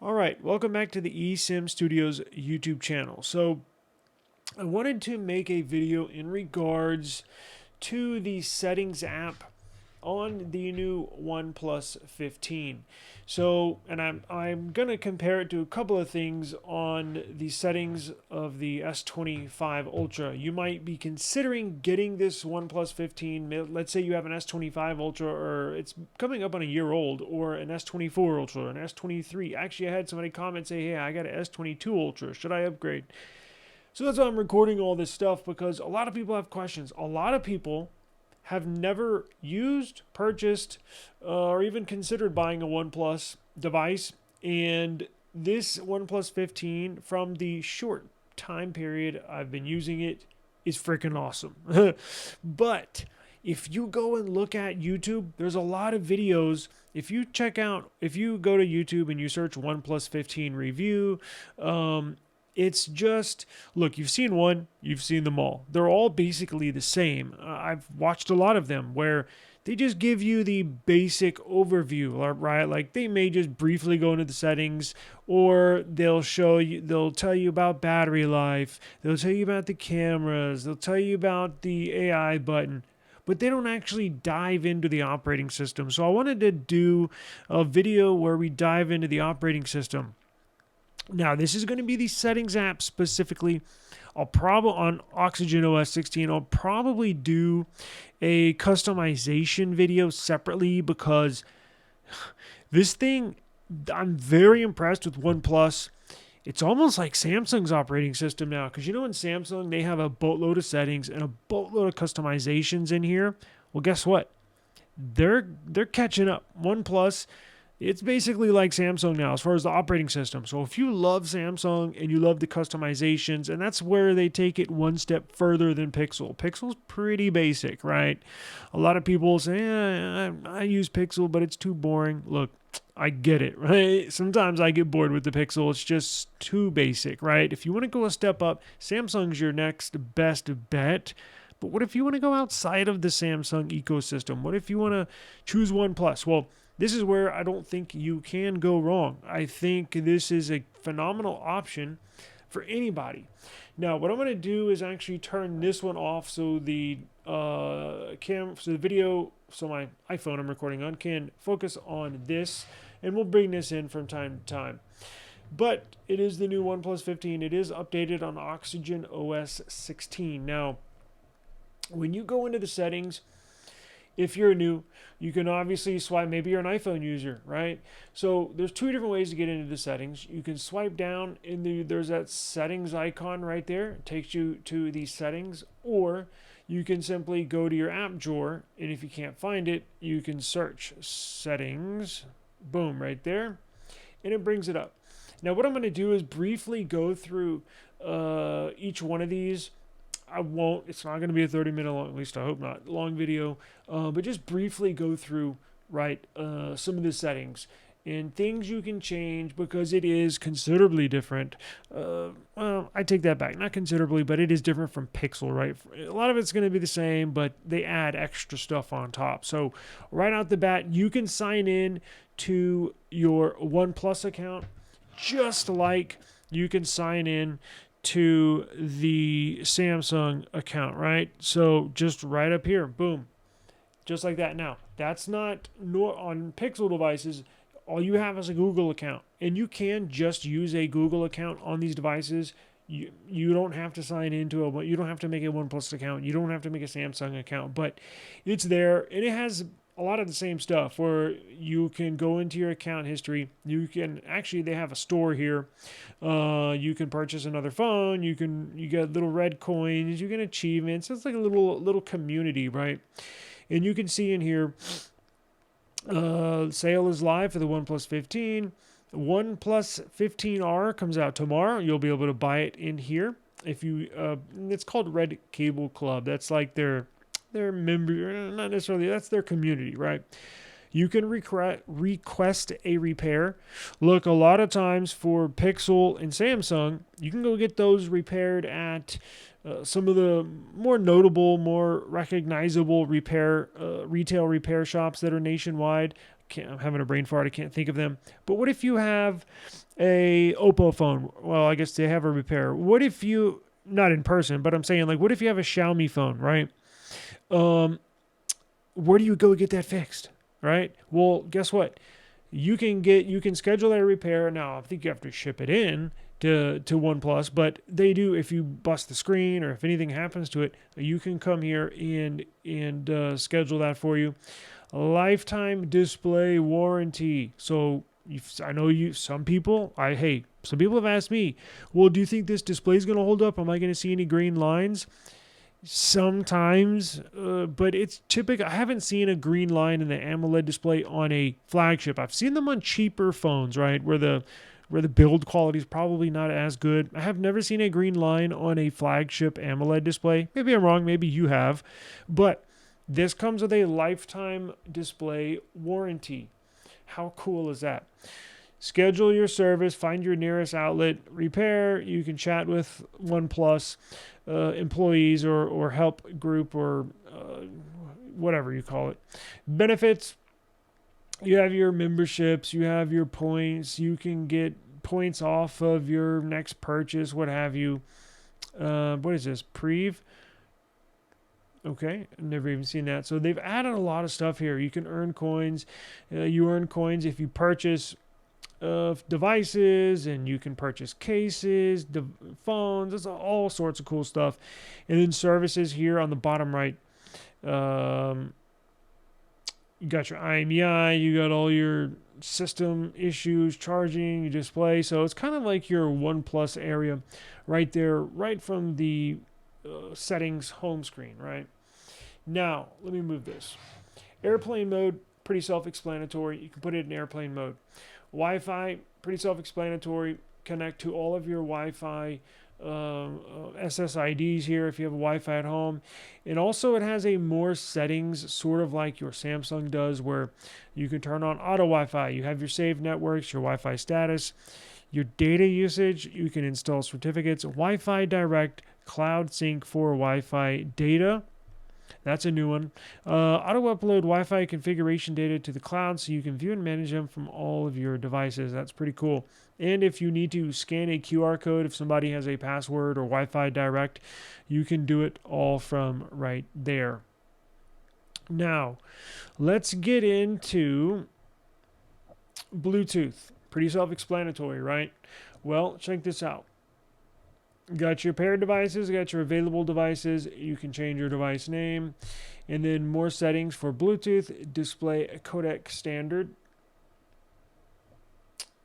All right, welcome back to the eSIMstudios YouTube channel. So I wanted to make a video in regards to the settings app on the new OnePlus 15. So, and I'm gonna compare it to a couple of things on the settings of the S25 Ultra. You might be considering getting this OnePlus 15. Let's say you have an S25 Ultra, or it's coming up on a year old, or an S24 Ultra, or an S23. Actually, I had somebody comment say, "Hey, I got an S22 Ultra. Should I upgrade?" So that's why I'm recording all this stuff, because a lot of people have questions. A lot of people have never used, purchased, or even considered buying a OnePlus device. And this OnePlus 15, from the short time period I've been using it, is freaking awesome. But if you go and look at YouTube, there's a lot of videos. If you go to YouTube and you search OnePlus 15 review, it's just, look, you've seen one, you've seen them all. They're all basically the same. I've watched a lot of them where they just give you the basic overview, right? Like they may just briefly go into the settings, or they'll tell you about battery life, they'll tell you about the cameras, they'll tell you about the AI button, but they don't actually dive into the operating system. So I wanted to do a video where we dive into the operating system. Now, this is going to be the settings app specifically. I'll probably, on OxygenOS 16, I'll probably do a customization video separately, because this thing, I'm very impressed with OnePlus. It's almost like Samsung's operating system now, because in Samsung, they have a boatload of settings and a boatload of customizations in here. Well, guess what? They're catching up. OnePlus, it's basically like Samsung now as far as the operating system. So if you love Samsung and you love the customizations, and that's where they take it one step further than Pixel. Pixel's pretty basic, right? A lot of people say, I use Pixel, but it's too boring. Look, I get it, right? Sometimes I get bored with the Pixel. It's just too basic, right? If you want to go a step up, Samsung's your next best bet. But what if you want to go outside of the Samsung ecosystem? What if you want to choose OnePlus? Well, this is where I don't think you can go wrong. I think this is a phenomenal option for anybody. Now, what I'm going to do is actually turn this one off, so the video, so my iPhone I'm recording on, can focus on this, and we'll bring this in from time to time. But it is the new OnePlus 15. It is updated on OxygenOS 16. Now, when you go into the settings, if you're new, you can obviously swipe. Maybe you're an iPhone user, right? So there's two different ways to get into the settings. You can swipe down there's that settings icon right there. It takes you to the settings. Or you can simply go to your app drawer, and if you can't find it, you can search settings. Boom, right there. And it brings it up. Now what I'm going to do is briefly go through each one of these. It's not going to be a 30-minute long, at least I hope not, long video, but just briefly go through, right, some of the settings and things you can change, because it is considerably different. Well, I take that back. Not considerably, but it is different from Pixel, right? A lot of it's going to be the same, but they add extra stuff on top. So right out the bat, you can sign in to your OnePlus account just like you can sign in to the Samsung account, right? So just right up here, boom, just like that. Now, that's not on Pixel devices. All you have is a Google account, and you can just use a Google account on these devices. You don't have to sign into you don't have to make a OnePlus account. You don't have to make a Samsung account, but it's there, and it has a lot of the same stuff where you can go into your account history. You can actually, they have a store here. You can purchase another phone. You get little red coins. You get achievements. It's like a little community, right? And you can see in here, sale is live for the OnePlus 15. OnePlus 15R comes out tomorrow. You'll be able to buy it in here. If you, it's called Red Cable Club. That's like their member, not necessarily, that's their community, right? You can request a repair. Look, a lot of times for Pixel and Samsung, you can go get those repaired at some of the more notable, more recognizable retail repair shops that are nationwide. I'm having a brain fart. I can't think of them. But what if you have a Oppo phone? Well, I guess they have a repair. What if you, not in person, but I'm saying like, what if you have a Xiaomi phone, right? Where do you go get that fixed, right? Well, guess what? You can schedule a repair. Now, I think you have to ship it in to OnePlus, but they do. If you bust the screen or if anything happens to it, you can come here and schedule that for you. A lifetime display warranty. So I know some people have asked me, well, do you think this display is going to hold up? Am I going to see any green lines? Sometimes, but it's typical. I haven't seen a green line in the AMOLED display on a flagship. I've seen them on cheaper phones, right, where the build quality is probably not as good. I have never seen a green line on a flagship AMOLED display. Maybe I'm wrong. Maybe you have, but this comes with a lifetime display warranty. How cool is that? Schedule your service, find your nearest outlet, repair. You can chat with OnePlus employees or help group or whatever you call it. Benefits, you have your memberships, you have your points. You can get points off of your next purchase, what have you. What is this? Preve? Okay, I've never even seen that. So they've added a lot of stuff here. You can earn coins. You earn coins if you purchase devices, and you can purchase cases, phones. There's all sorts of cool stuff. And then services here on the bottom right. You got your IMEI, you got all your system issues, charging, your display. So it's kind of like your OnePlus area right there, right from the settings home screen, right? Now, let me move this. Airplane mode, pretty self-explanatory. You can put it in airplane mode. Wi-Fi, pretty self-explanatory. Connect to all of your Wi-Fi SSIDs here if you have a Wi-Fi at home. And also it has a more settings, sort of like your Samsung does, where you can turn on auto Wi-Fi. You have your saved networks, your Wi-Fi status, your data usage. You can install certificates, Wi-Fi Direct, Cloud Sync for Wi-Fi data. That's a new one. Auto upload Wi-Fi configuration data to the cloud so you can view and manage them from all of your devices. That's pretty cool. And if you need to scan a QR code, if somebody has a password or Wi-Fi Direct, you can do it all from right there. Now, let's get into Bluetooth. Pretty self-explanatory, right? Well, check this out. Got your paired devices, got your available devices. You can change your device name. And then more settings for Bluetooth, display codec standard.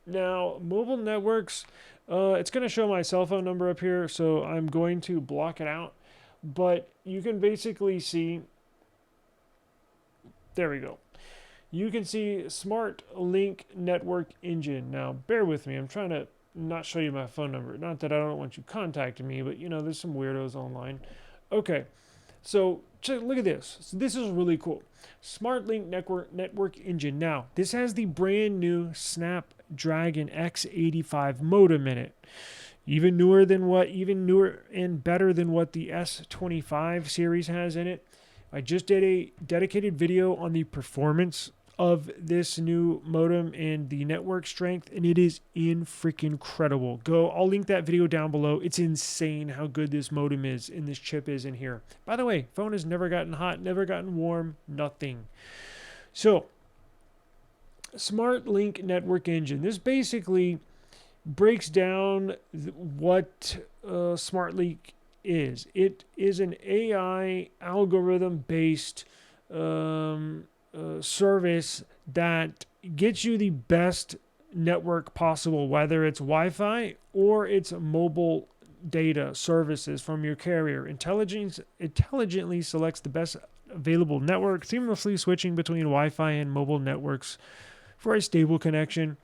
Now, mobile networks, it's going to show my cell phone number up here, so I'm going to block it out. But you can basically see, there we go. You can see Smart Link Network Engine. Now, bear with me. I'm trying to not show you my phone number. Not that I don't want you contacting me, but, you know, there's some weirdos online. Okay, so look at this. So this is really cool. Smart Link Network Engine. Now, this has the brand new Snapdragon X85 modem in it. Even newer and better than what the S25 series has in it. I just did a dedicated video on the performance of this new modem and the network strength, and it is incredible. I'll link that video down below. It's insane how good this modem is and this chip is in here. By the way, phone has never gotten hot, never gotten warm, nothing. So, Smart Link Network Engine. This basically breaks down what Smart Link is. It is an AI algorithm-based service that gets you the best network possible, whether it's Wi-Fi or it's mobile data services from your carrier. Intelligently selects the best available network, seamlessly switching between Wi-Fi and mobile networks for a stable connection.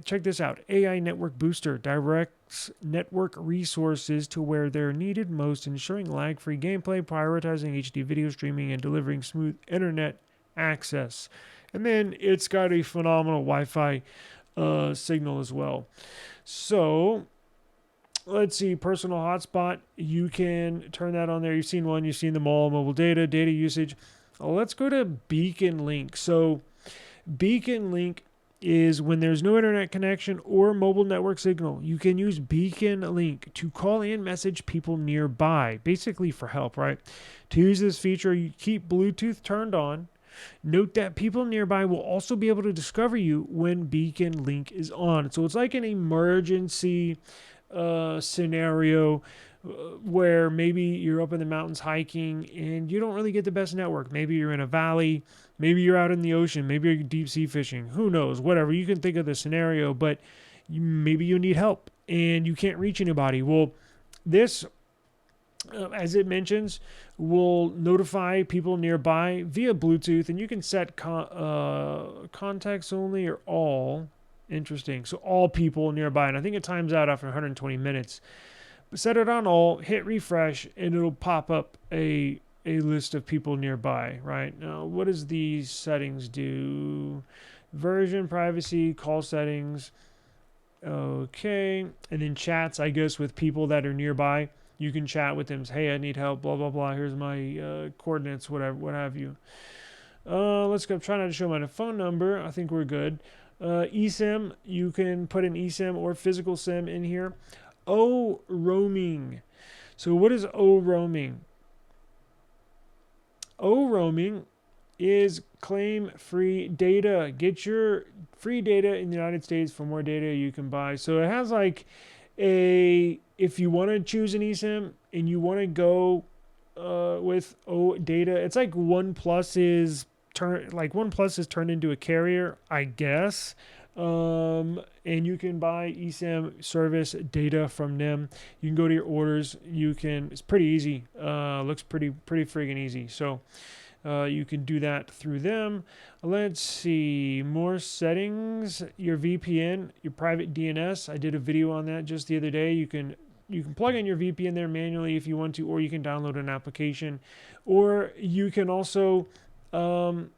Check this out. AI Network Booster directs network resources to where they're needed most, ensuring lag-free gameplay, prioritizing HD video streaming, and delivering smooth internet access. And then it's got a phenomenal Wi-Fi signal as well. So let's see, personal hotspot. You can turn that on there. You've seen them all. Mobile data usage. Let's go to Beacon Link. So Beacon link is when there's no internet connection or mobile network signal. You can use Beacon link to call and message people nearby, basically for help, right? To use this feature, you keep Bluetooth turned on. Note that people nearby will also be able to discover you when Beacon link is on. So it's like an emergency scenario where maybe you're up in the mountains hiking and you don't really get the best network. Maybe you're in a valley, maybe you're out in the ocean, maybe you're deep sea fishing. Who knows? Whatever. You can think of the scenario, but maybe you need help and you can't reach anybody. Well, this, as it mentions, will notify people nearby via Bluetooth, and you can set contacts only or all. Interesting. So all people nearby, and I think it times out after 120 minutes. Set it on all, hit refresh, and it'll pop up a list of people nearby, right? Now, what does these settings do? Version, privacy, call settings. Okay. And then chats, I guess, with people that are nearby. You can chat with them. Say, hey, I need help, blah, blah, blah. Here's my coordinates, whatever, what have you. Let's go. I'm trying not to show my phone number. I think we're good. eSIM, you can put an eSIM or physical SIM in here. roaming. So what is roaming? roaming is claim free data. Get your free data in the United States for more data you can buy. So it has like if you want to choose an eSIM and you want to go with data, it's like OnePlus is turned into a carrier, I guess. And you can buy eSIM service data from them. You can go to your orders. It's pretty easy. Looks pretty friggin' easy. So you can do that through them. Let's see, more settings. Your VPN, your private DNS. I did a video on that just the other day. You can plug in your VPN there manually if you want to, or you can download an application, or you can also do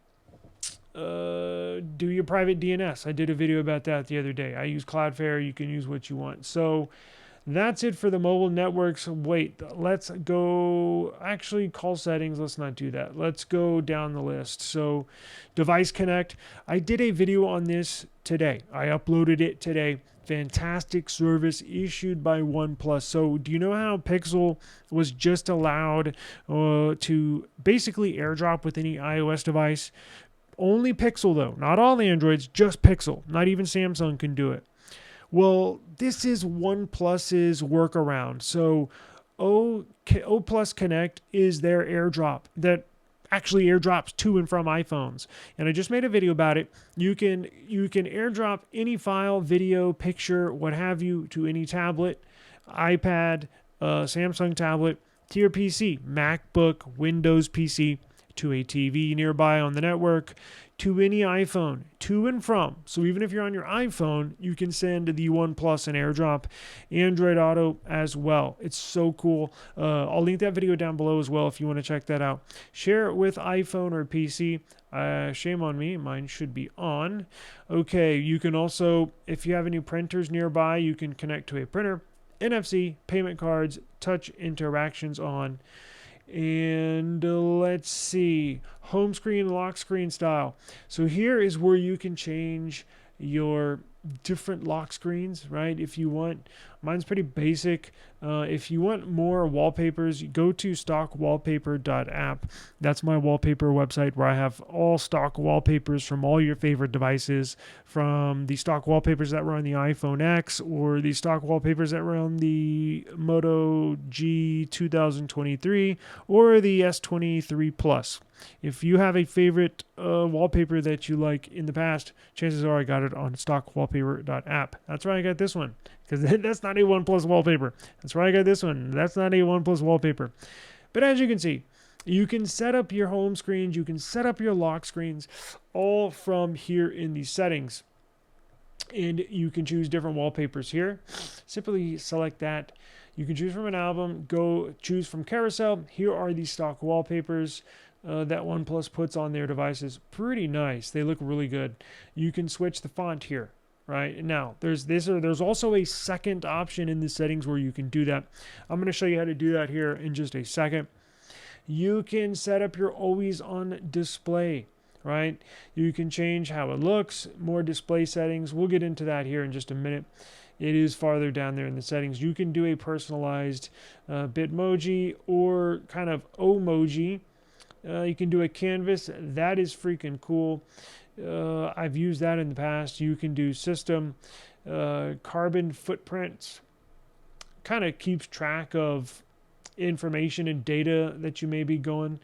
your private DNS. I did a video about that the other day. I use Cloudflare. You can use what you want. So that's it for the mobile networks. Wait, let's go. Actually, call settings. Let's not do that. Let's go down the list. So device connect. I did a video on this today. I uploaded it today. Fantastic service issued by OnePlus. So do you know how Pixel was just allowed to basically airdrop with any iOS device? Only Pixel though, not all Androids, just Pixel. Not even Samsung can do it. Well, this is OnePlus's workaround. So O Plus Connect is their airdrop that actually airdrops to and from iPhones. And I just made a video about it. You can airdrop any file, video, picture, what have you, to any tablet, iPad, Samsung tablet, to your PC, MacBook, Windows PC, to a TV nearby on the network, to any iPhone, to and from. So even if you're on your iPhone, you can send the OnePlus an airdrop, Android Auto as well. It's so cool. I'll link that video down below as well if you want to check that out. Share it with iPhone or PC. Shame on me. Mine should be on. Okay, you can also, if you have any printers nearby, you can connect to a printer, NFC, payment cards, touch interactions on. And let's see, home screen, lock screen style. So here is where you can change your different lock screens, right? If you want, mine's pretty basic. If you want more wallpapers, you go to stockwallpaper.app. That's my wallpaper website where I have all stock wallpapers from all your favorite devices, from the stock wallpapers that were on the iPhone X or the stock wallpapers that were on the Moto G 2023 or the S23 Plus. If you have a favorite wallpaper that you like in the past, chances are I got it on stockwallpaper.app. That's where I got this one, because that's not a OnePlus wallpaper. That's where I got this one. That's not a OnePlus wallpaper. But as you can see, you can set up your home screens, you can set up your lock screens, all from here in the settings. And you can choose different wallpapers here. Simply select that. You can choose from an album, go choose from carousel. Here are the stock wallpapers that OnePlus puts on their devices. Pretty nice. They look really good. You can switch the font here. Right now, there's also a second option in the settings where you can do that. I'm going to show you how to do that here in just a second. You can set up your always on display. right? You can change how it looks, more display settings. We'll get into that here in just a minute. It is farther down there in the settings. You can do a personalized Bitmoji or kind of Omoji. You can do a canvas. That is freaking cool. I've used that in the past. You can do system carbon footprints. Kind of keeps track of information and data that you may be going.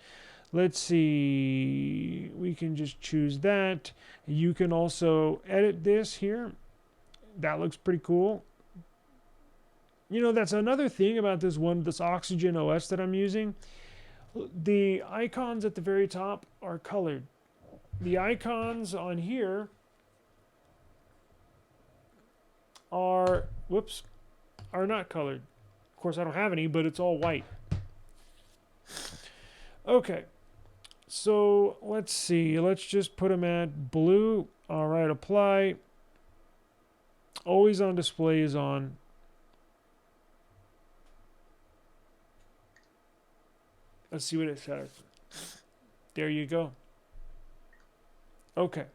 Let's see. We can just choose that. You can also edit this here. That looks pretty cool. You know, that's another thing about this OxygenOS that I'm using. The icons at the very top are colored. The icons on here are not colored. Of course, I don't have any, but it's all white. Okay, so let's see. Let's just put them at blue. All right, apply. Always on display is on. Let's see what it says. There you go. Okay.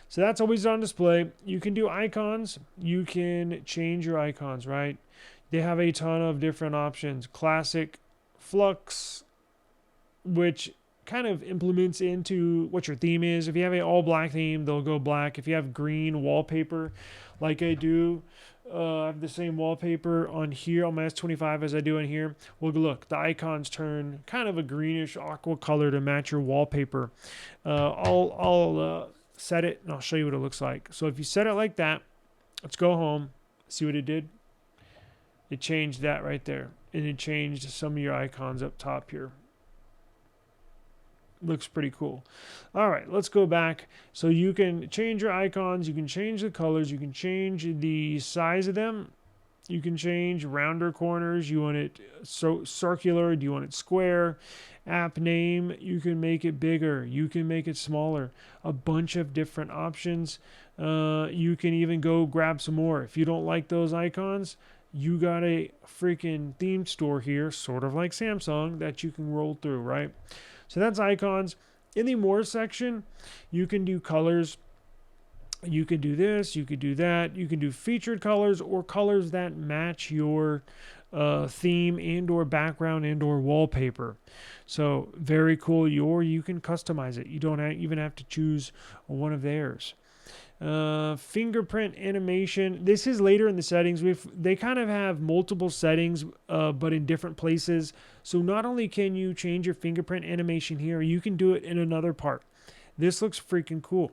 So that's always on display. You can do icons. You can change your icons, right? They have a ton of different options. Classic, Flux, which kind of implements into what your theme is. If you have an all black theme, they'll go black. If you have green wallpaper, like I do, I have the same wallpaper on here on my S25 as I do on here. Well, look, the icons turn kind of a greenish aqua color to match your wallpaper. I'll set it and I'll show you what it looks like. So if you set it like that, let's go home, see what it did. It changed that right there, and it changed some of your icons up top here. Looks pretty cool. All right, let's go back. So you can change your icons, you can change the colors, you can change the size of them, you can change rounder corners. You want it so circular? Do you want it square? App name, you can make it bigger, you can make it smaller. A bunch of different options. You can even go grab some more. If you don't like those icons, you got a freaking theme store here, sort of like Samsung, that you can roll through, right? So that's icons. In the more section, you can do colors. You can do this, you could do that. You can do featured colors or colors that match your theme and or background and or wallpaper. So very cool. Or you can customize it. You don't even have to choose one of theirs. Fingerprint animation. This is later in the settings. They kind of have multiple settings, but in different places. So not only can you change your fingerprint animation here, you can do it in another part. This looks freaking cool.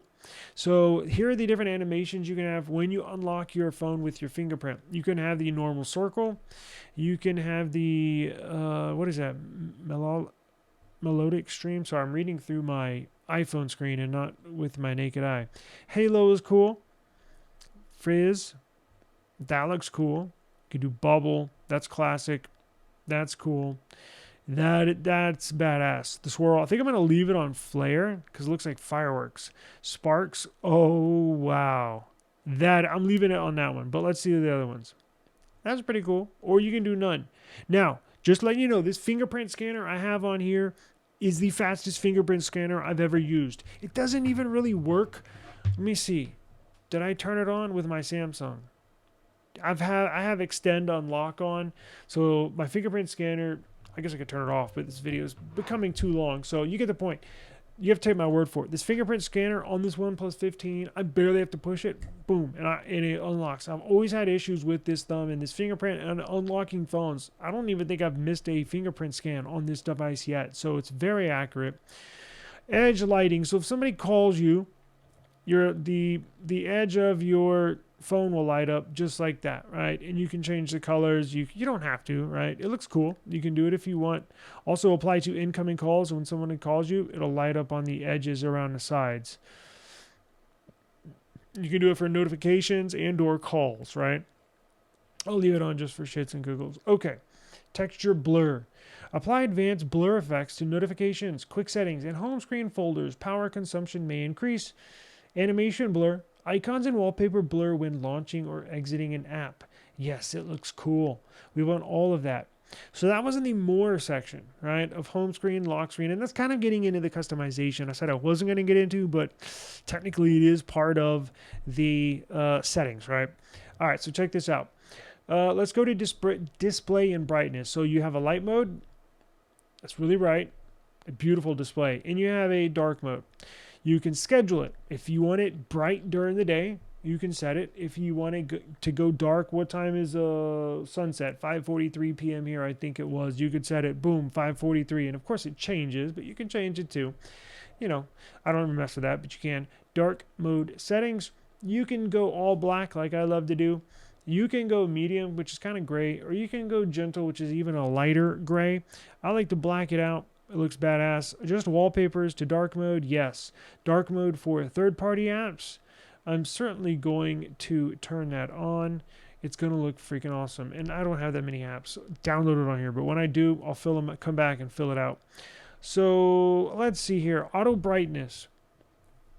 So here are the different animations you can have when you unlock your phone with your fingerprint. You can have the normal circle. You can have the, what is that? Melodic stream. Sorry, I'm reading through my iPhone screen and not with my naked eye. Halo is cool. Frizz. That looks cool. You can do bubble. That's classic. That's cool. That's badass. The swirl, I think I'm going to leave it on flare because it looks like fireworks. Sparks, oh wow. That, I'm leaving it on that one, but let's see the other ones. That's pretty cool. Or you can do none. Now, just letting you know, this fingerprint scanner I have on here is the fastest fingerprint scanner I've ever used. It doesn't even really work. Let me see. Did I turn it on with my Samsung? I have extend unlock on, so my fingerprint scanner, I guess I could turn it off, but this video is becoming too long. So you get the point. You have to take my word for it. This fingerprint scanner on this OnePlus 15, I barely have to push it. Boom, and it unlocks. I've always had issues with this thumb and this fingerprint and unlocking phones. I don't even think I've missed a fingerprint scan on this device yet. So it's very accurate. Edge lighting. So if somebody calls you, the edge of your phone will light up just like that, right? And you can change the colors. You don't have to, right? It looks cool. You can do it if you want. Also apply to incoming calls. When someone calls you, it'll light up on the edges around the sides. You can do it for notifications and or calls, right? I'll leave it on just for shits and giggles. Okay. Texture blur. Apply advanced blur effects to notifications, quick settings, and home screen folders. Power consumption may increase. Animation blur. Icons and wallpaper blur when launching or exiting an app. Yes, it looks cool. We want all of that. So that was in the more section, right, of home screen, lock screen, and that's kind of getting into the customization I said I wasn't going to get into, but technically it is part of the settings, right? All right, so check this out. Let's go to display and brightness. So you have a light mode. That's really bright. A beautiful display. And you have a dark mode. You can schedule it. If you want it bright during the day, you can set it. If you want it to go dark, what time is sunset? 5:43 p.m. here, I think it was. You could set it, boom, 5:43. And of course it changes, but you can change it too. You know, I don't mess with that, but you can. Dark mode settings. You can go all black like I love to do. You can go medium, which is kind of gray, or you can go gentle, which is even a lighter gray. I like to black it out. It looks badass. Adjust wallpapers to dark mode. Yes. Dark mode for third-party apps. I'm certainly going to turn that on. It's going to look freaking awesome. And I don't have that many apps downloaded on here, but when I do, I'll fill them, come back and fill it out. So let's see here. Auto brightness.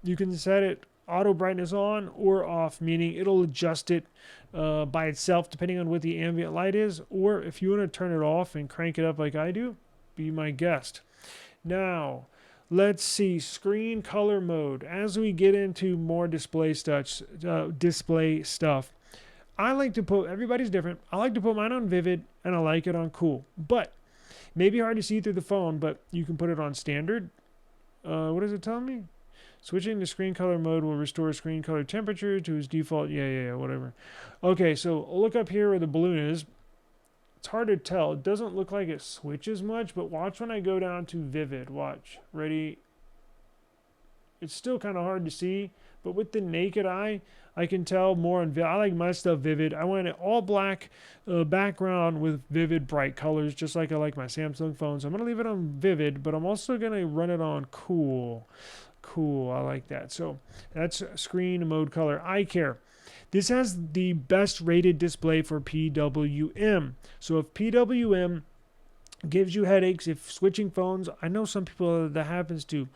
You can set it auto brightness on or off, meaning it'll adjust it by itself depending on what the ambient light is. Or if you want to turn it off and crank it up like I do, be my guest. Now, let's see, screen color mode. As we get into more display stuff, I like to put, everybody's different. I like to put mine on vivid and I like it on cool. But maybe hard to see through the phone, but you can put it on standard. What does it tell me? Switching to screen color mode will restore screen color temperature to its default. Yeah, whatever. Okay, so look up here where the balloon is. It's hard to tell. It doesn't look like it switches much, but watch when I go down to vivid. Watch. Ready? It's still kind of hard to see, but with the naked eye, I can tell more on vivid. I like my stuff vivid. I want it all black background with vivid bright colors, just like I like my Samsung phone. So I'm going to leave it on vivid, but I'm also going to run it on cool. Cool. I like that. So that's screen mode color. Eye care. This has the best rated display for PWM. So if PWM gives you headaches, if switching phones, I know some people that happens to,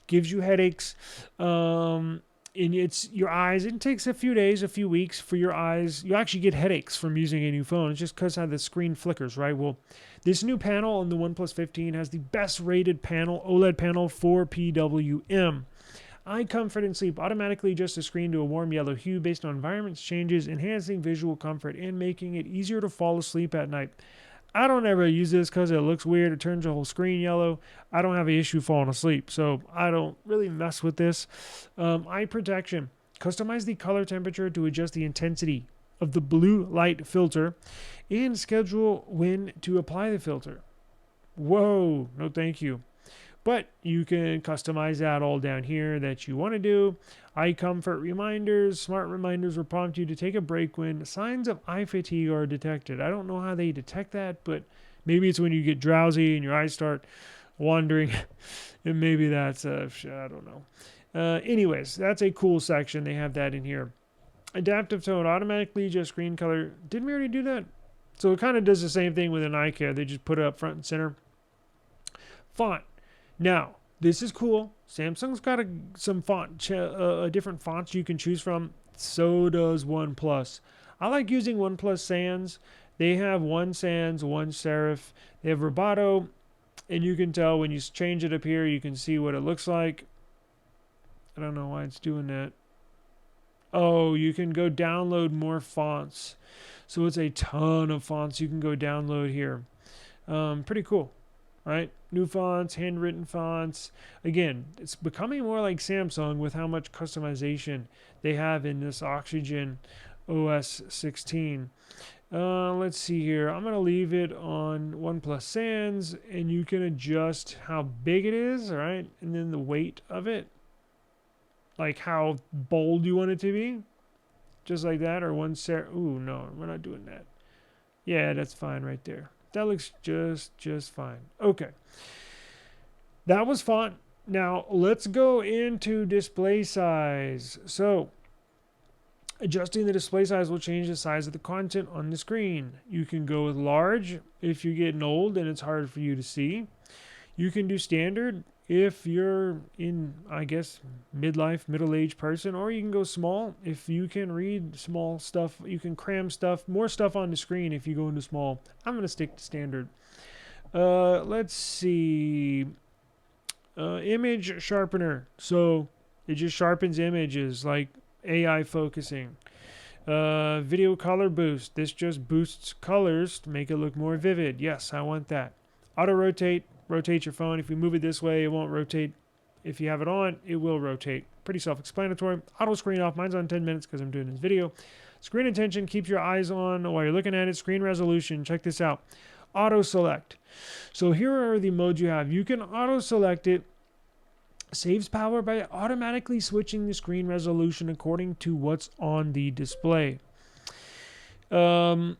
gives you headaches, and it's your eyes. It takes a few days, a few weeks for your eyes. You actually get headaches from using a new phone. It's just because how the screen flickers, right? Well, this new panel on the OnePlus 15 has the best rated panel, OLED panel for PWM. Eye comfort and sleep automatically adjusts the screen to a warm yellow hue based on environment changes, enhancing visual comfort and making it easier to fall asleep at night. I don't ever use this because it looks weird. It turns the whole screen yellow. I don't have an issue falling asleep, so I don't really mess with this. Eye protection. Customize the color temperature to adjust the intensity of the blue light filter and schedule when to apply the filter. Whoa, no thank you. But you can customize that all down here that you want to do. Eye comfort reminders. Smart reminders will prompt you to take a break when signs of eye fatigue are detected. I don't know how they detect that, but maybe it's when you get drowsy and your eyes start wandering. And maybe that's, I don't know. Anyways, that's a cool section. They have that in here. Adaptive tone. Automatically adjust screen color. Didn't we already do that? So it kind of does the same thing with an eye care. They just put it up front and center. Font. Now, this is cool. Samsung's got some different fonts you can choose from. So does OnePlus. I like using OnePlus Sans. They have one sans, one serif. They have Roboto, and you can tell when you change it up here, you can see what it looks like. I don't know why it's doing that. Oh, you can go download more fonts. So it's a ton of fonts you can go download here. Pretty cool. Right? New fonts, handwritten fonts. Again, it's becoming more like Samsung with how much customization they have in this OxygenOS 16. Let's see here. I'm going to leave it on OnePlus Sans, and you can adjust how big it is, all right? And then the weight of it. Like how bold you want it to be. Just like that, or ooh, no, we're not doing that. Yeah, that's fine right there. That looks just fine. Okay. That was font. Now, let's go into display size. So, adjusting the display size will change the size of the content on the screen. You can go with large if you're getting old and it's hard for you to see. You can do standard if you're in, I guess, midlife, middle-aged person, or you can go small. If you can read small stuff, you can cram stuff, more stuff on the screen if you go into small. I'm going to stick to standard. Let's see. Image sharpener. So it just sharpens images like AI focusing. Video color boost. This just boosts colors to make it look more vivid. Yes, I want that. Auto rotate. Rotate your phone. If you move it this way, it won't rotate. If you have it on, it will rotate. Pretty self-explanatory. Auto screen off. Mine's on 10 minutes because I'm doing this video. Screen attention. Keeps your eyes on while you're looking at it. Screen resolution. Check this out. Auto select. So here are the modes you have. You can auto select it. Saves power by automatically switching the screen resolution according to what's on the display. Mine's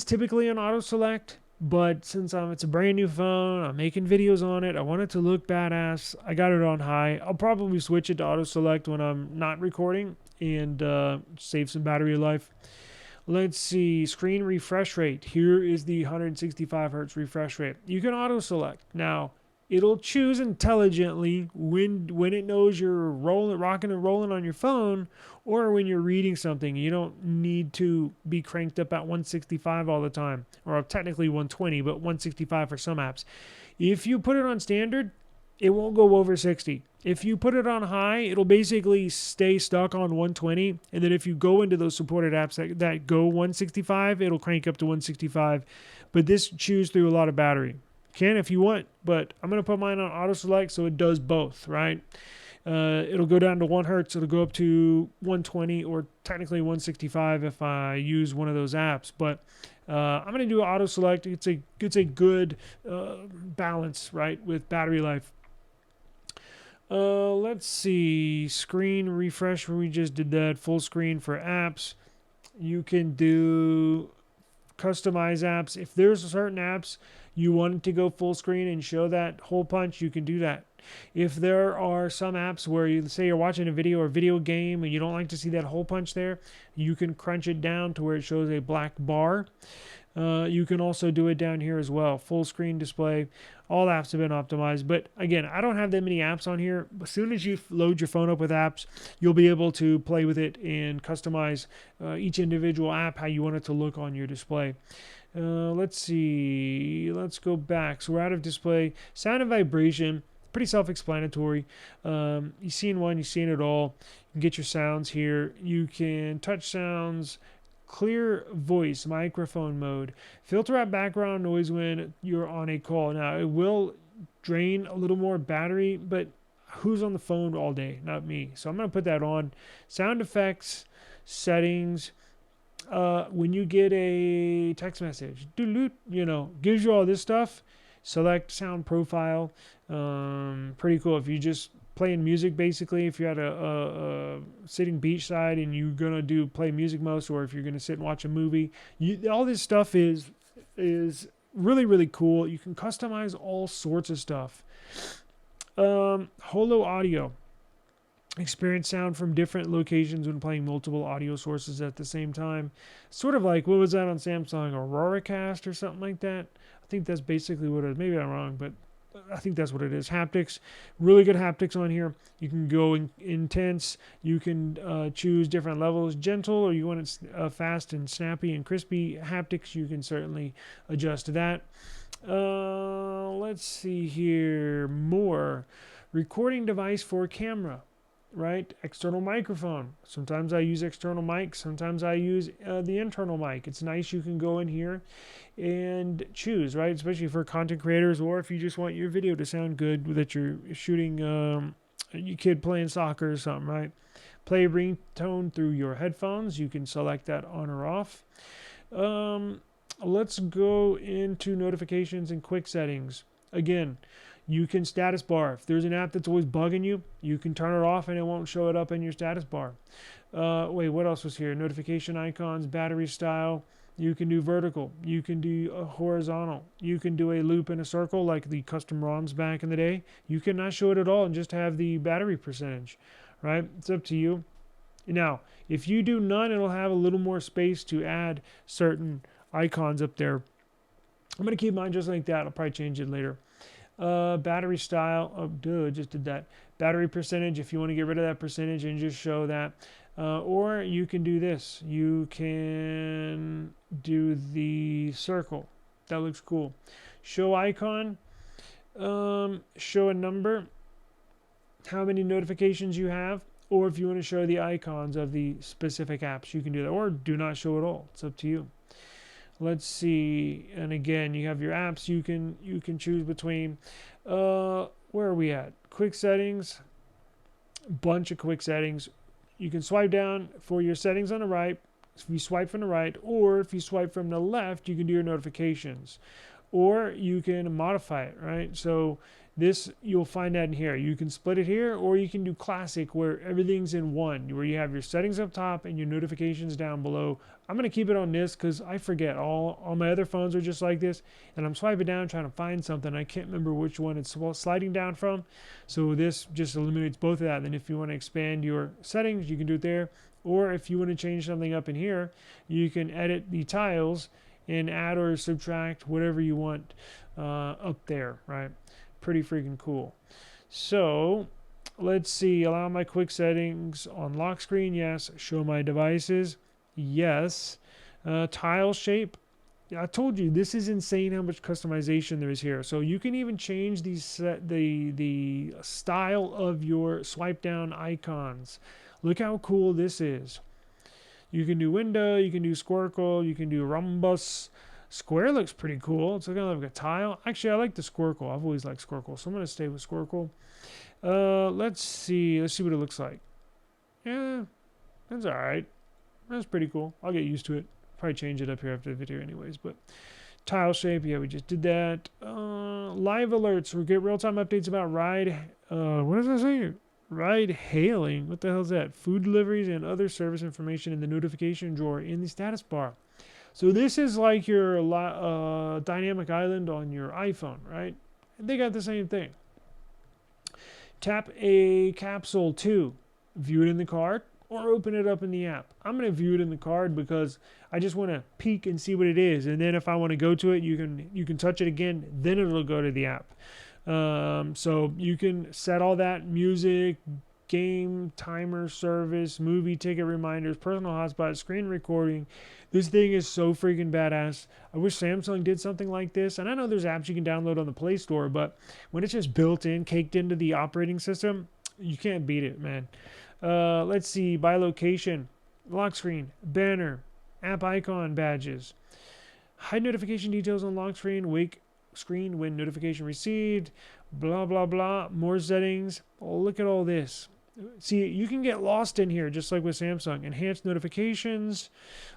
typically an auto select, but since it's a brand new phone, I'm making videos on it, I want it to look badass, I got it on high. I'll probably switch it to auto select when I'm not recording and save some battery life. Let's see, screen refresh rate. Here is the 165 hertz refresh rate. You can auto select. Now, it'll choose intelligently when it knows you're rocking and rolling on your phone, or when you're reading something. You don't need to be cranked up at 165 all the time, or technically 120, but 165 for some apps. If you put it on standard, it won't go over 60. If you put it on high, it'll basically stay stuck on 120. And then if you go into those supported apps that go 165, it'll crank up to 165. But this chews through a lot of battery. Can if you want, but I'm going to put mine on auto select so it does both, right? It'll go down to 1 hertz. It'll go up to 120 or technically 165 if I use one of those apps. But I'm going to do auto select. It's a good balance, right, with battery life. Let's see. Screen refresh, where we just did that. Full screen for apps. You can do customize apps. If there's certain apps you want it to go full screen and show that hole punch, you can do that. If there are some apps where you say you're watching a video or video game and you don't like to see that hole punch there, you can crunch it down to where it shows a black bar. You can also do it down here as well. Full screen display. All apps have been optimized. But again, I don't have that many apps on here. As soon as you load your phone up with apps, you'll be able to play with it and customize each individual app how you want it to look on your display. Let's see. Let's go back. So we're out of display. Sound and vibration. Pretty self-explanatory. You've seen one. You've seen it all. You can get your sounds here. You can touch sounds. Clear voice, microphone mode. Filter out background noise when you're on a call. Now, it will drain a little more battery, but who's on the phone all day? Not me. So I'm going to put that on. Sound effects, settings. When you get a text message, gives you all this stuff. Select sound profile. Pretty cool. If you just playing music, basically, if you're at a sitting beachside and you're gonna play music most, or if you're gonna sit and watch a movie, all this stuff is really, really cool. You can customize all sorts of stuff. Holo audio. Experience sound from different locations when playing multiple audio sources at the same time. Sort of like, what was that on Samsung? AuroraCast or something like that? I think that's basically what it is. Maybe I'm wrong, but I think that's what it is. Haptics. Really good haptics on here. You can go intense. You can choose different levels. Gentle, or you want it fast and snappy and crispy haptics. You can certainly adjust to that. Let's see here. More. Recording device for camera. Right? External microphone. Sometimes I use external mic. Sometimes I use the internal mic. It's nice. You can go in here and choose, right? Especially for content creators, or if you just want your video to sound good that you're shooting your kid playing soccer or something, right? Play ringtone through your headphones. You can select that on or off. Let's go into notifications and quick settings. Again, you can status bar. If there's an app that's always bugging you, you can turn it off and it won't show it up in your status bar. Wait, what else was here? Notification icons, battery style. You can do vertical. You can do a horizontal. You can do a loop and a circle like the custom ROMs back in the day. You cannot show it at all and just have the battery percentage, right? It's up to you. Now, if you do none, it'll have a little more space to add certain icons up there. I'm going to keep mine just like that. I'll probably change it later. Battery style. Oh, duh, just did that. Battery percentage, if you want to get rid of that percentage and just show that. Or you can do this. You can do the circle. That looks cool. Show icon. Show a number. How many notifications you have. Or if you want to show the icons of the specific apps, you can do that. Or do not show at all. It's up to you. Let's see. And again, you have your apps you can choose between. Where are we at? Quick settings. Bunch of quick settings. You can swipe down for your settings on the right. If you swipe from the right, or if you swipe from the left, you can do your notifications. Or you can modify it, right? So this, you'll find that in here. You can split it here, or you can do classic where everything's in one, where you have your settings up top and your notifications down below. I'm going to keep it on this because I forget. All my other phones are just like this, and I'm swiping down trying to find something. I can't remember which one it's sliding down from. So this just eliminates both of that. Then if you want to expand your settings, you can do it there. Or if you want to change something up in here, you can edit the tiles and add or subtract whatever you want up there, right? Pretty freaking cool. So let's see. Allow my quick settings on lock screen. Yes. Show my devices. Yes. Tile shape. I told you this is insane how much customization there is here. So you can even change the style of your swipe down icons. Look how cool this is. You can do window, you can do squircle, you can do rhombus. Square looks pretty cool. It's looking like a tile. Actually, I like the squircle. I've always liked squircle, so I'm going to stay with squircle. Let's see. Let's see what it looks like. Yeah, that's all right. That's pretty cool. I'll get used to it. Probably change it up here after the video anyways, but tile shape, yeah, we just did that. Live alerts. We get real-time updates about ride. What does that say? Ride hailing. What the hell is that? Food deliveries and other service information in the notification drawer in the status bar. So this is like your dynamic island on your iPhone, right? They got the same thing. Tap a capsule to view it in the card or open it up in the app. I'm going to view it in the card because I just want to peek and see what it is. And then if I want to go to it, you can touch it again. Then it'll go to the app. So you can set all that: music, game, timer, service, movie ticket reminders, personal hotspot, screen recording. This thing is so freaking badass. I wish Samsung did something like this. And I know there's apps you can download on the Play Store, but when it's just built in, caked into the operating system, you can't beat it, man. Let's see, by location, lock screen, banner, app icon badges, hide notification details on lock screen, wake screen when notification received, blah blah blah, more settings. Oh, look at all this. See, you can get lost in here just like with Samsung. Enhanced notifications,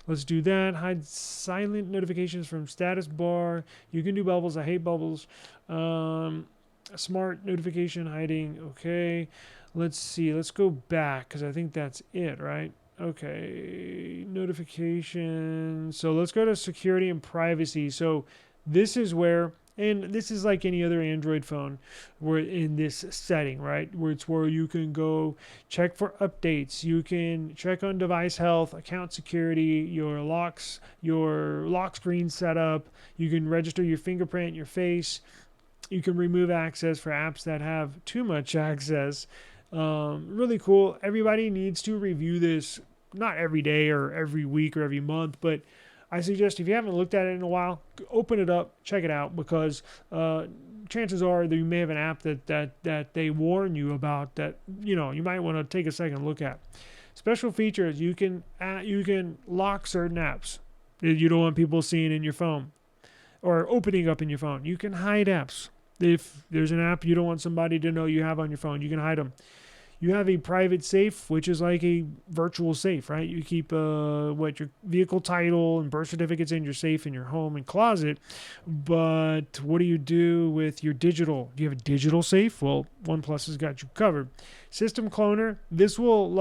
let's do that. Hide silent notifications from status bar. You can do bubbles. I hate bubbles. Smart notification hiding. Okay, let's see, let's go back because I think that's it, right? Okay, notifications. So let's go to security and privacy. So this is where, and this is like any other Android phone, we're in this setting, right? Where it's where you can go check for updates. You can check on device health, account security, your lock screen setup. You can register your fingerprint, your face. You can remove access for apps that have too much access. Really cool. Everybody needs to review this, not every day or every week or every month, but I suggest if you haven't looked at it in a while, open it up, check it out, because chances are that you may have an app that they warn you about that you might want to take a second look at. Special features: you can lock certain apps that you don't want people seeing in your phone or opening up in your phone. You can hide apps. If there's an app you don't want somebody to know you have on your phone, you can hide them. You have a private safe, which is like a virtual safe, right? You keep your vehicle title and birth certificates in your safe in your home and closet. But what do you do with your digital? Do you have a digital safe? Well, OnePlus has got you covered. System cloner. This will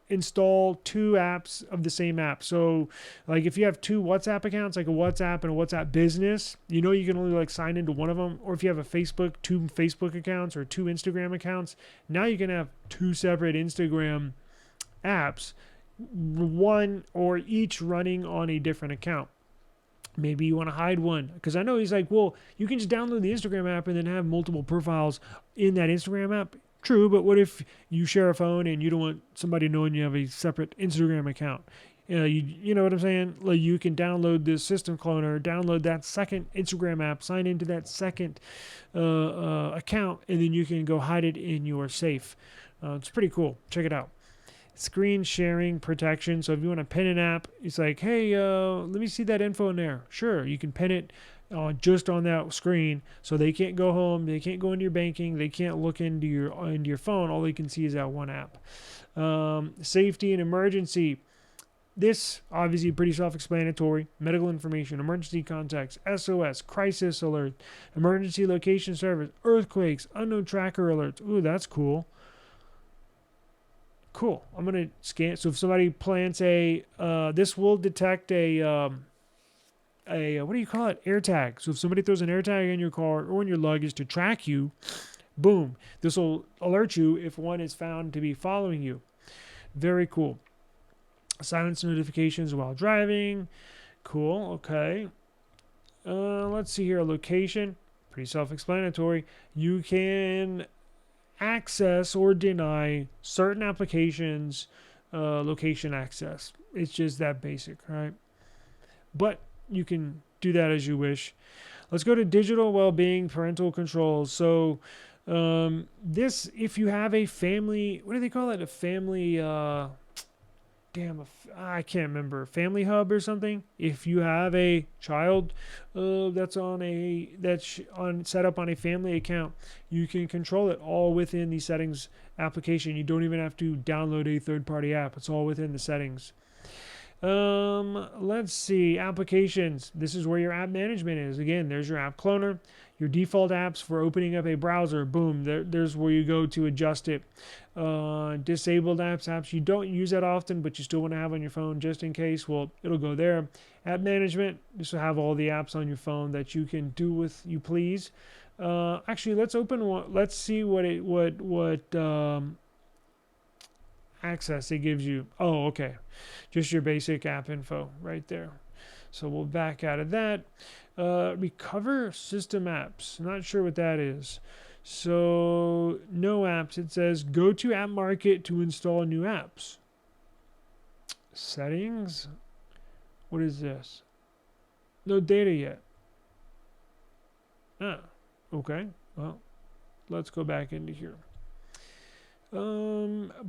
install two apps of the same app. So like if you have two WhatsApp accounts, like a WhatsApp and a WhatsApp business, you can only sign into one of them. Or if you have two Facebook accounts or two Instagram accounts, now you can have two separate Instagram apps, one or each running on a different account. Maybe you want to hide one, because I know he's like, well, you can just download the Instagram app and then have multiple profiles in that Instagram app. True, but what if you share a phone and you don't want somebody knowing you have a separate Instagram account? You know what I'm saying? Like, you can download this system cloner, download that second Instagram app, sign into that second account, and then you can go hide it in your safe. It's pretty cool. Check it out. Screen sharing protection. So if you want to pin an app, it's like, hey, let me see that info in there. Sure, you can pin it just on that screen, so they can't go home, they can't go into your banking, they can't look into your phone. All they can see is that one app. Safety and emergency. This obviously pretty self-explanatory. Medical information, emergency contacts, SOS, crisis alert, emergency location service, earthquakes, unknown tracker alerts. Ooh, that's cool. Cool. I'm gonna scan. So if somebody plants this will detect a what do you call it? AirTag. So if somebody throws an AirTag in your car or in your luggage to track you, boom, this will alert you if one is found to be following you. Very cool. Silence notifications while driving. Cool. Okay. Let's see here. Location. Pretty self-explanatory. You can access or deny certain applications location access. It's just that basic, right? But you can do that as you wish. Let's go to digital well-being, parental controls. So this, if you have a family, what do they call it? A family I can't remember, family hub or something. If you have a child that's set up on a family account, you can control it all within the settings application. You don't even have to download a third-party app. It's all within the settings. Let's see, applications. This is where your app management is. Again, there's your app cloner, your default apps for opening up a browser. Boom, there's where you go to adjust it. Disabled apps you don't use that often, but you still want to have on your phone just in case. Well, it'll go there. App management, just to have all the apps on your phone that you can do with you please. Actually, let's open one. Let's see what access it gives you. Oh, okay. Just your basic app info right there. So we'll back out of that. Recover system apps. Not sure what that is. So no apps. It says go to App Market to install new apps. Settings. What is this? No data yet. Okay. Well, let's go back into here. Did I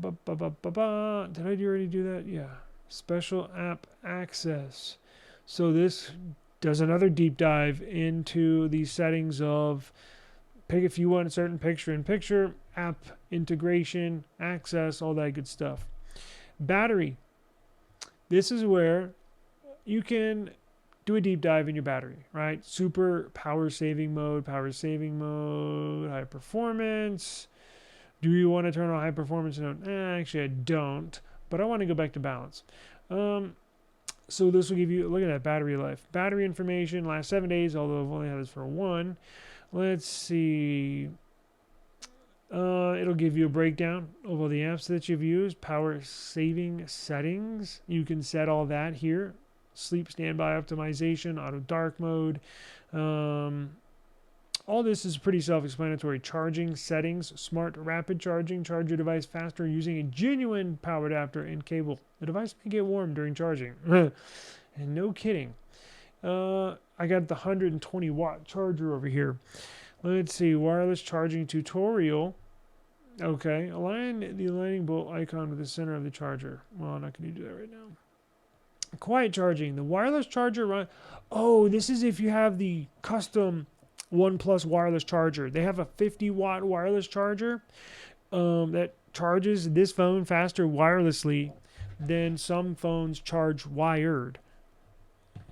already do that? Yeah. Special app access. So this does another deep dive into the settings of pick if you want a certain picture-in-picture, app integration, access, all that good stuff. Battery. This is where you can do a deep dive in your battery, right? Super power saving mode, high performance. Do you want to turn on high performance mode? Actually, I don't, but I want to go back to balance. So this will give you, look at that battery life. Battery information, last 7 days, although I've only had this for one. Let's see. It'll give you a breakdown of all the apps that you've used. Power saving settings. You can set all that here. Sleep standby optimization, auto dark mode. All this is pretty self-explanatory. Charging settings, smart rapid charging, charge your device faster using a genuine power adapter and cable. The device may get warm during charging. And no kidding. I got the 120 watt charger over here. Let's see, wireless charging tutorial. Okay, align the lightning bolt icon with the center of the charger. Well, I'm not going to do that right now. Quiet charging. The wireless charger Oh, this is if you have the custom OnePlus wireless charger. They have a 50 watt wireless charger that charges this phone faster wirelessly than some phones charge wired.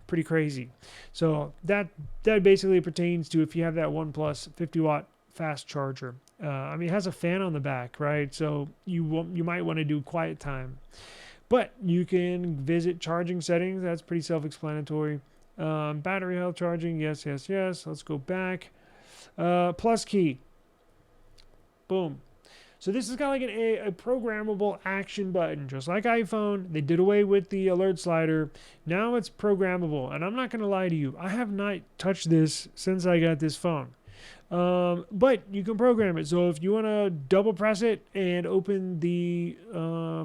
Pretty crazy. So that basically pertains to if you have that OnePlus 50 watt fast charger. I mean, it has a fan on the back, right? So you might want to do quiet time. But you can visit charging settings. That's pretty self-explanatory. Battery health charging, yes. Let's go back. Plus key. Boom. So this is kind of like a programmable action button, just like iPhone. They did away with the alert slider. Now it's programmable. And I'm not going to lie to you, I have not touched this since I got this phone. But you can program it. So if you want to double press it and open the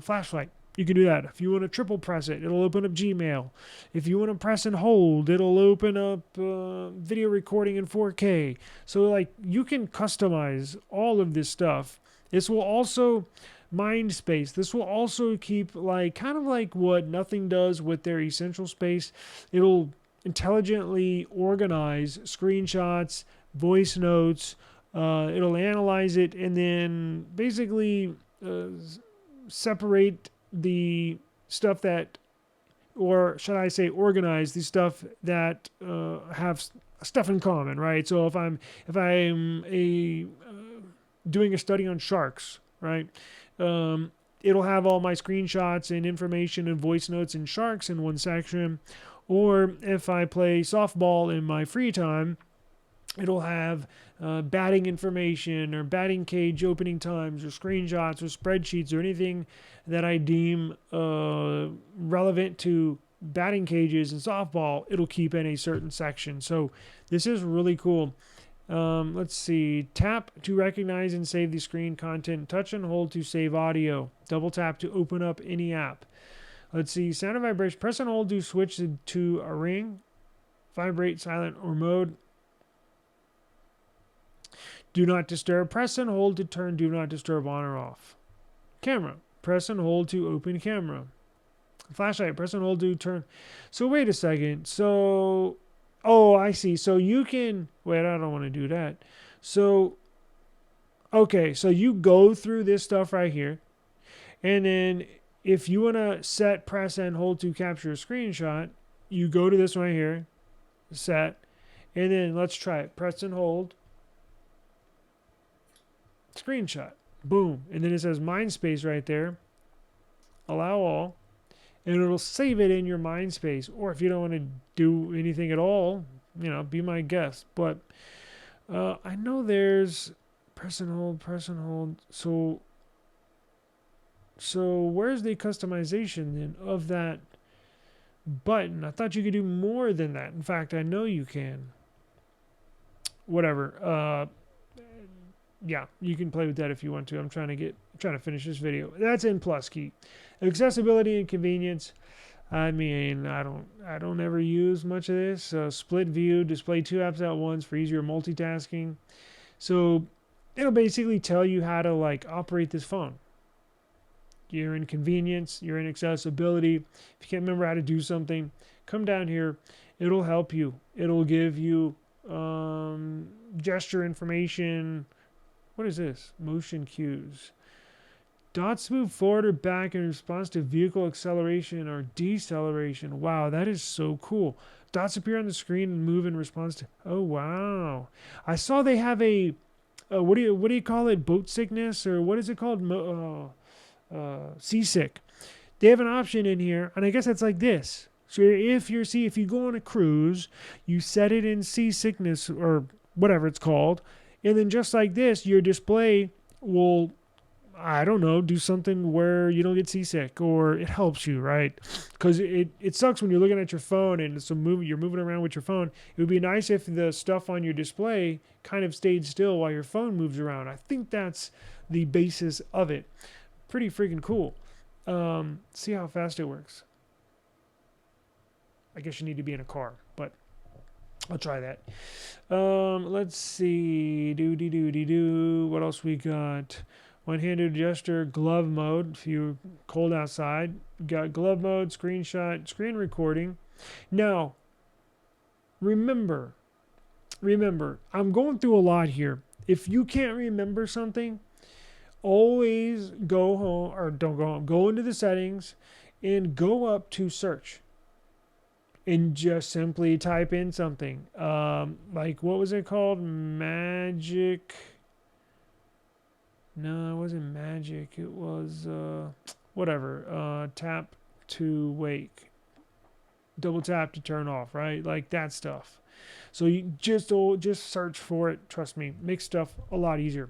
flashlight, you can do that. If you want to triple press it, it'll open up Gmail. If you want to press and hold, it'll open up video recording in 4K. So like you can customize all of this stuff. This will also mind space. This will also keep like kind of like what Nothing does with their essential space. It'll intelligently organize screenshots, voice notes. It'll analyze it and then basically separate the stuff that, or should I say, organize the stuff that have stuff in common, right? So if I'm doing a study on sharks, right? It'll have all my screenshots and information and voice notes and sharks in one section. Or if I play softball in my free time, it'll have batting information or batting cage opening times or screenshots or spreadsheets or anything that I deem relevant to batting cages and softball. It'll keep in a certain section. So this is really cool. Let's see. Tap to recognize and save the screen content. Touch and hold to save audio. Double tap to open up any app. Let's see. Sound and vibration. Press and hold to switch to a ring, vibrate, silent, or mode. Do not disturb. Press and hold to turn do not disturb on or off. Camera. Press and hold to open camera. Flashlight. Press and hold to turn. So wait a second. So, oh, I see. So you can, wait, I don't want to do that. So, okay. So you go through this stuff right here. And then if you want to set, press and hold to capture a screenshot, you go to this right here. Set. And then let's try it. Press and hold. Screenshot. Boom. And then it says mind space right there. Allow all. And it'll save it in your mind space. Or if you don't want to do anything at all, you know, be my guest. But I know there's press and hold, press and hold. So where's the customization then of that button? I thought you could do more than that. In fact, I know you can. Whatever. Yeah, you can play with that if you want to. I'm trying to finish this video. That's in plus key. Accessibility and convenience. I mean, I don't ever use much of this. Split view, display two apps at once for easier multitasking. So it'll basically tell you how to like operate this phone. You're in convenience, you're in accessibility. If you can't remember how to do something, come down here. It'll help you. It'll give you gesture information. What is this? Motion cues. Dots move forward or back in response to vehicle acceleration or deceleration. Wow, that is so cool. Dots appear on the screen and move in response to. Oh wow! I saw they have a what do you call it? Boat sickness or what is it called? Seasick. They have an option in here, and I guess it's like this. So if you go on a cruise, you set it in seasickness or whatever it's called. And then just like this, your display will, I don't know, do something where you don't get seasick or it helps you, right? Because it sucks when you're looking at your phone and you're moving around with your phone. It would be nice if the stuff on your display kind of stayed still while your phone moves around. I think that's the basis of it. Pretty freaking cool. See how fast it works. I guess you need to be in a car, but I'll try that. Let's see. What else we got? One-handed gesture, glove mode. If you're cold outside, got glove mode, screenshot, screen recording. Now, remember, I'm going through a lot here. If you can't remember something, always go home, or don't go home. Go into the settings and go up to search. And just simply type in something. Like, what was it called? Magic. No, it wasn't magic. It was, whatever. Tap to wake. Double tap to turn off, right? Like that stuff. So you just search for it. Trust me. Makes stuff a lot easier.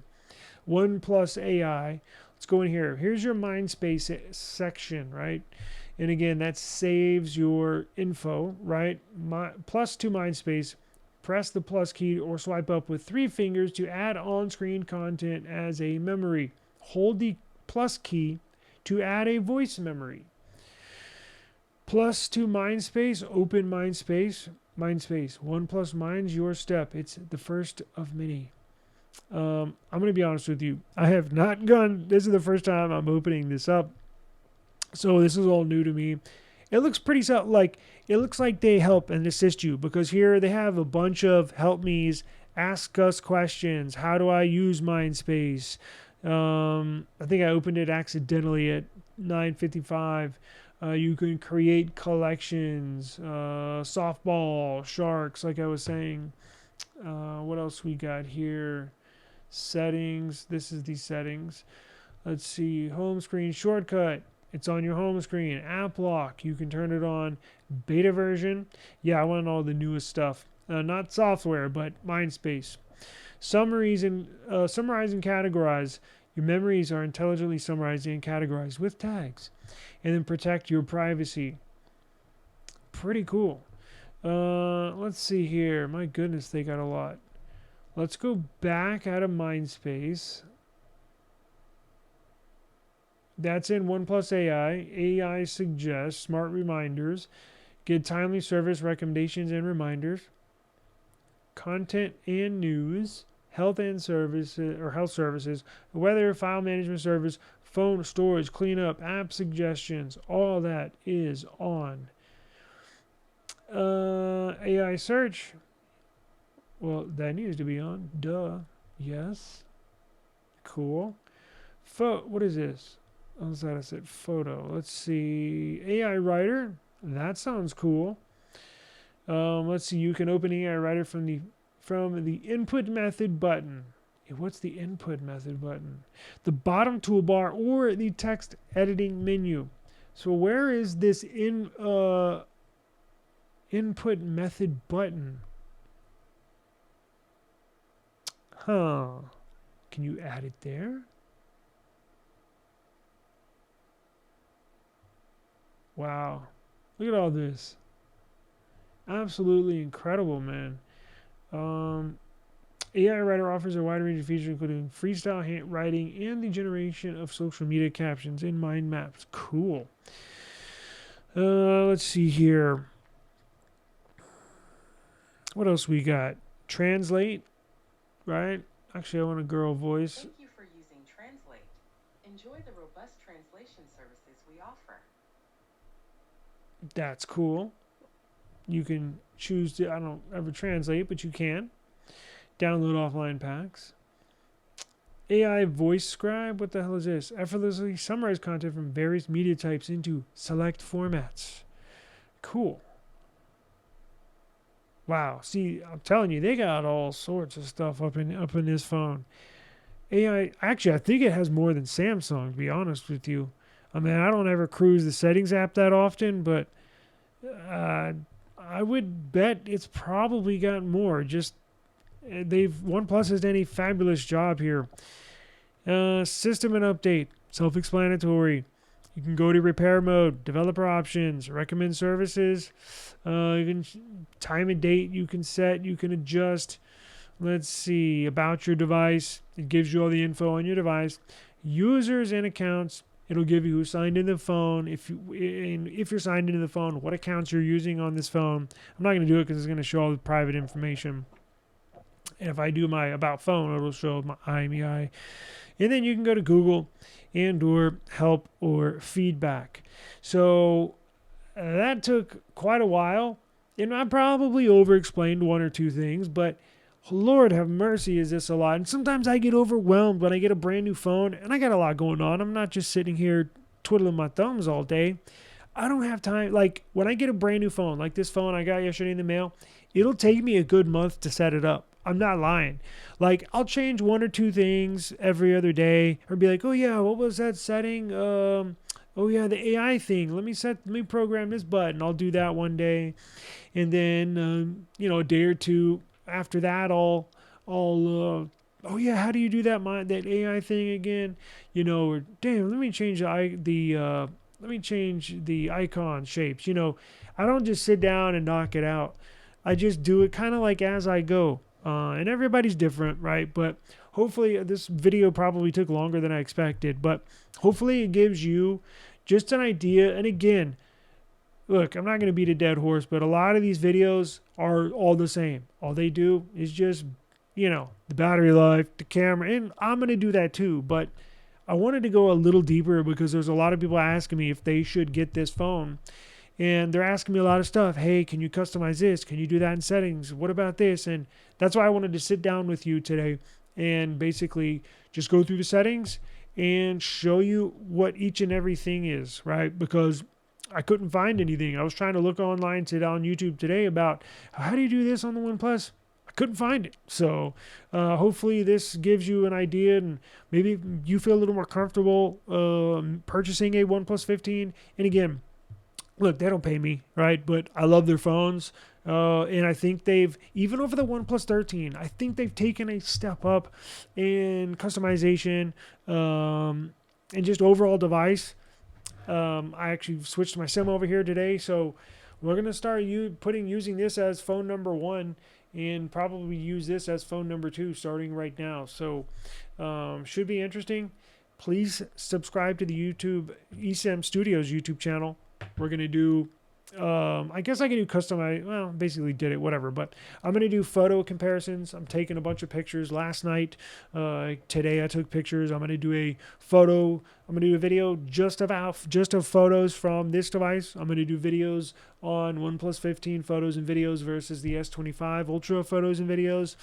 OnePlus AI. Let's go in here. Here's your MindSpace section, right? And again, that saves your info, right? Plus to MindSpace. Press the plus key or swipe up with 3 fingers to add on-screen content as a memory. Hold the plus key to add a voice memory. Plus to MindSpace, open MindSpace. MindSpace, OnePlus Mind's your step. It's the first of many. I'm going to be honest with you. I have not gone. This is the first time I'm opening this up. So this is all new to me. It looks pretty it looks like they help and assist you, because here they have a bunch of help me's, ask us questions. How do I use MindSpace? I think I opened it accidentally at 9:55. You can create collections, softball, sharks, like I was saying. What else we got here? Settings. This is the settings. Let's see. Home screen shortcut. It's on your home screen. App lock. You can turn it on. Beta version. Yeah, I want all the newest stuff. Not software, but MindSpace. Summarize and categorize. Your memories are intelligently summarized and categorized with tags. And then protect your privacy. Pretty cool. Let's see here. My goodness, they got a lot. Let's go back out of MindSpace. That's in OnePlus AI. AI suggests smart reminders. Get timely service recommendations and reminders. Content and news. Health and services, or health services. Weather, file management service. Phone storage, cleanup, app suggestions. All that is on. AI search. Well, that needs to be on. Duh. Yes. Cool. What is this? Oh, I said photo. Let's see. AI writer. That sounds cool. Let's see. You can open AI writer from the input method button. What's the input method button? The bottom toolbar or the text editing menu. So where is this input method button? Huh. Can you add it there? Wow. Look at all this. Absolutely incredible, man. AI Writer offers a wide range of features, including freestyle handwriting and the generation of social media captions in mind maps. Cool. Let's see here. What else we got? Translate, right? Actually, I want a girl voice. Thank you for using Translate. Enjoy the robust translation services we offer. That's cool. You can choose to, I don't ever translate, but you can. Download offline packs. AI voice scribe. What the hell is this? Effortlessly summarize content from various media types into select formats. Cool. Wow. See, I'm telling you, they got all sorts of stuff up in this phone. AI. Actually, I think it has more than Samsung, to be honest with you. I mean, I don't ever cruise the settings app that often, but I would bet it's probably got more. Just OnePlus has done a fabulous job here. System and update, self-explanatory. You can go to repair mode, developer options, recommend services. You can time and date. You can set. You can adjust. Let's see, about your device. It gives you all the info on your device. Users and accounts. It'll give you who signed in the phone. If you're signed into the phone, what accounts you're using on this phone. I'm not going to do it because it's going to show all the private information. And if I do my about phone, it'll show my IMEI. And then you can go to Google and or help or feedback. So that took quite a while. And I probably over-explained one or two things, but Lord have mercy, is this a lot? And sometimes I get overwhelmed when I get a brand new phone and I got a lot going on. I'm not just sitting here twiddling my thumbs all day. I don't have time. Like when I get a brand new phone, like this phone I got yesterday in the mail, it'll take me a good month to set it up. I'm not lying. Like I'll change one or two things every other day or be like, oh yeah, what was that setting? Oh yeah, the AI thing. Let me program this button. I'll do that one day. And then, a day or two after that, I'll oh yeah, how do you do that AI thing again? Or damn, let me change let me change the icon shapes. I don't just sit down and knock it out. I just do it kind of like as I go. And everybody's different, right? But hopefully, this video probably took longer than I expected. But hopefully, it gives you just an idea. And again, look, I'm not going to beat a dead horse, but a lot of these videos are all the same. All they do is just, the battery life, the camera, and I'm going to do that too. But I wanted to go a little deeper because there's a lot of people asking me if they should get this phone. And they're asking me a lot of stuff. Hey, can you customize this? Can you do that in settings? What about this? And that's why I wanted to sit down with you today and basically just go through the settings and show you what each and everything is, right? Because I couldn't find anything. I was trying to look online on YouTube today about how do you do this on the OnePlus. I couldn't find it. So hopefully this gives you an idea and maybe you feel a little more comfortable purchasing a OnePlus 15. And again, look, they don't pay me, right? But I love their phones. And I think even over the OnePlus 13, I think they've taken a step up in customization and just overall device. I actually switched my SIM over here today, so we're going to start using this as phone number 1 and probably use this as phone number 2 starting right now. So should be interesting. Please subscribe to the eSIMstudios YouTube channel. We're going to do I guess I can do basically did it, whatever. But I'm going to do photo comparisons. I'm taking a bunch of pictures last night. Today I took pictures. I'm going to do a video just of photos from this device. I'm going to do videos on OnePlus 15 photos and videos versus the S23 Ultra photos and videos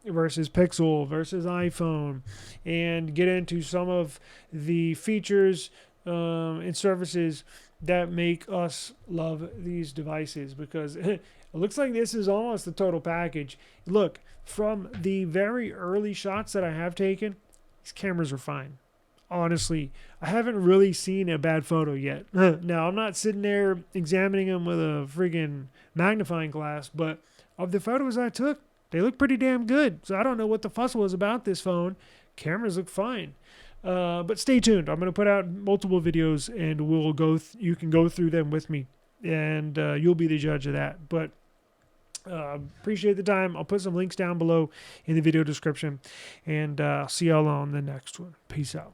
versus Pixel versus iPhone, and get into some of the features and services that make us love these devices, because it looks like this is almost the total package. Look, from the very early shots that I have taken, these cameras are fine. Honestly, I haven't really seen a bad photo yet. Now, I'm not sitting there examining them with a friggin' magnifying glass, but of the photos I took, they look pretty damn good. So I don't know what the fuss was about this phone. Cameras look fine. But stay tuned. I'm going to put out multiple videos, and you can go through them with me, and you'll be the judge of that. But appreciate the time. I'll put some links down below in the video description, and I'll see y'all on the next one. Peace out.